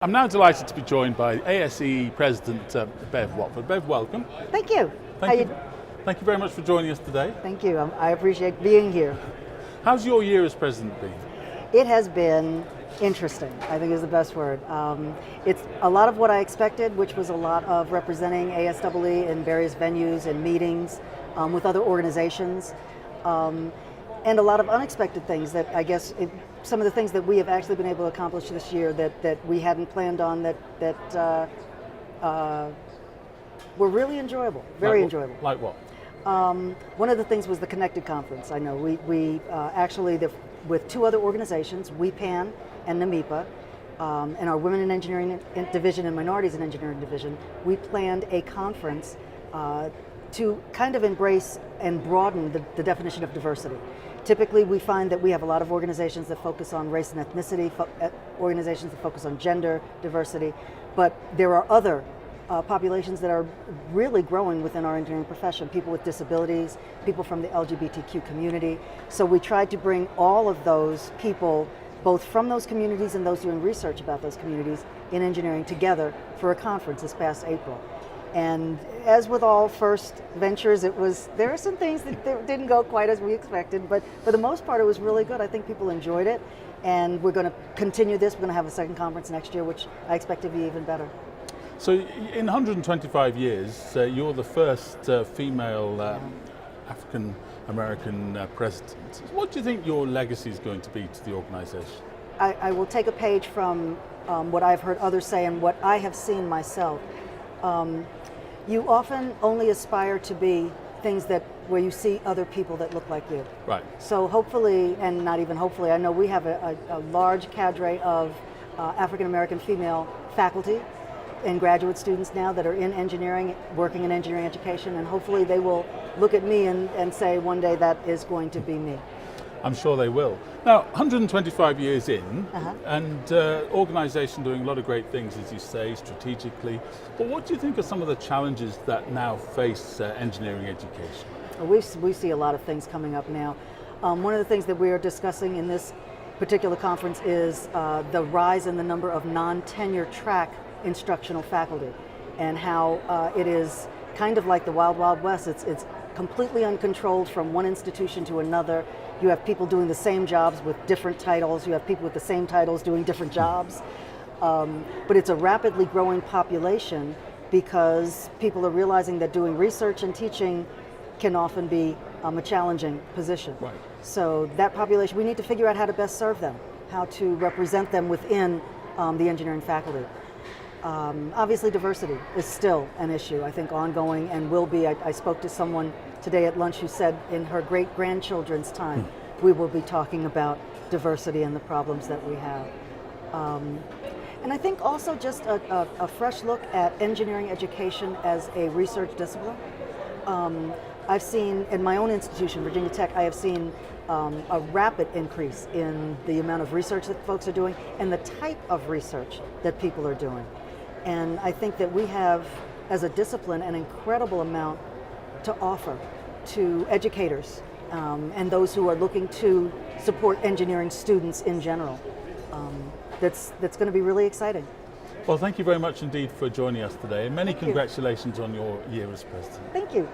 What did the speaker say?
I'm now delighted to be joined by ASEE President Bev Watford. Bev, welcome. Thank you. Thank you very much for joining us today. Thank you. I appreciate being here. How's your year as President been? It has been interesting, I think is the best word. It's a lot of what I expected, which was a lot of representing ASEE in various venues and meetings with other organizations. And a lot of unexpected things that I guess some of the things that we have actually been able to accomplish this year that we hadn't planned on that were really enjoyable, very enjoyable. Like what? One of the things was the Connected Conference. I know we actually, with two other organizations, WEPAN and NAMEPA, and our Women in Engineering Division and Minorities in Engineering Division, we planned a conference to kind of embrace and broaden the definition of diversity. Typically, we find that we have a lot of organizations that focus on race and ethnicity, organizations that focus on gender diversity, but there are other populations that are really growing within our engineering profession, people with disabilities, people from the LGBTQ community. So we tried to bring all of those people, both from those communities and those doing research about those communities in engineering, together for a conference this past April. And as with all first ventures, there are some things that didn't go quite as we expected, but for the most part it was really good. I think people enjoyed it, and we're going to continue this. We're going to have a second conference next year, which I expect to be even better. So in 125 years, you're the first female African American president. What do you think your legacy is going to be to the organization? I will take a page from what I've heard others say and what I have seen myself. You often only aspire to be things where you see other people that look like you. Right. So hopefully, and not even hopefully, I know we have a large cadre of African American female faculty and graduate students now that are in engineering, working in engineering education, and hopefully they will look at me and say one day that is going to be me. I'm sure they will. Now, 125 years in, and organisation doing a lot of great things, as you say, strategically. But what do you think are some of the challenges that now face engineering education? We see a lot of things coming up now. One of the things that we are discussing in this particular conference is the rise in the number of non-tenure track instructional faculty, and how it is kind of like the Wild Wild West. It's completely uncontrolled from one institution to another. You have people doing the same jobs with different titles. You have people with the same titles doing different jobs. But it's a rapidly growing population because people are realizing that doing research and teaching can often be a challenging position. Right. So that population, we need to figure out how to best serve them, how to represent them within the engineering faculty. Obviously diversity is still an issue, I think ongoing, and will be. I spoke to someone today at lunch who said in her great-grandchildren's time we will be talking about diversity and the problems that we have. And I think also just a fresh look at engineering education as a research discipline. I've seen in my own institution, Virginia Tech, I have seen a rapid increase in the amount of research that folks are doing and the type of research that people are doing. And I think that we have, as a discipline, an incredible amount to offer to educators and those who are looking to support engineering students in general. That's going to be really exciting. Well, thank you very much indeed for joining us today, and many congratulations on your year as president. Thank you.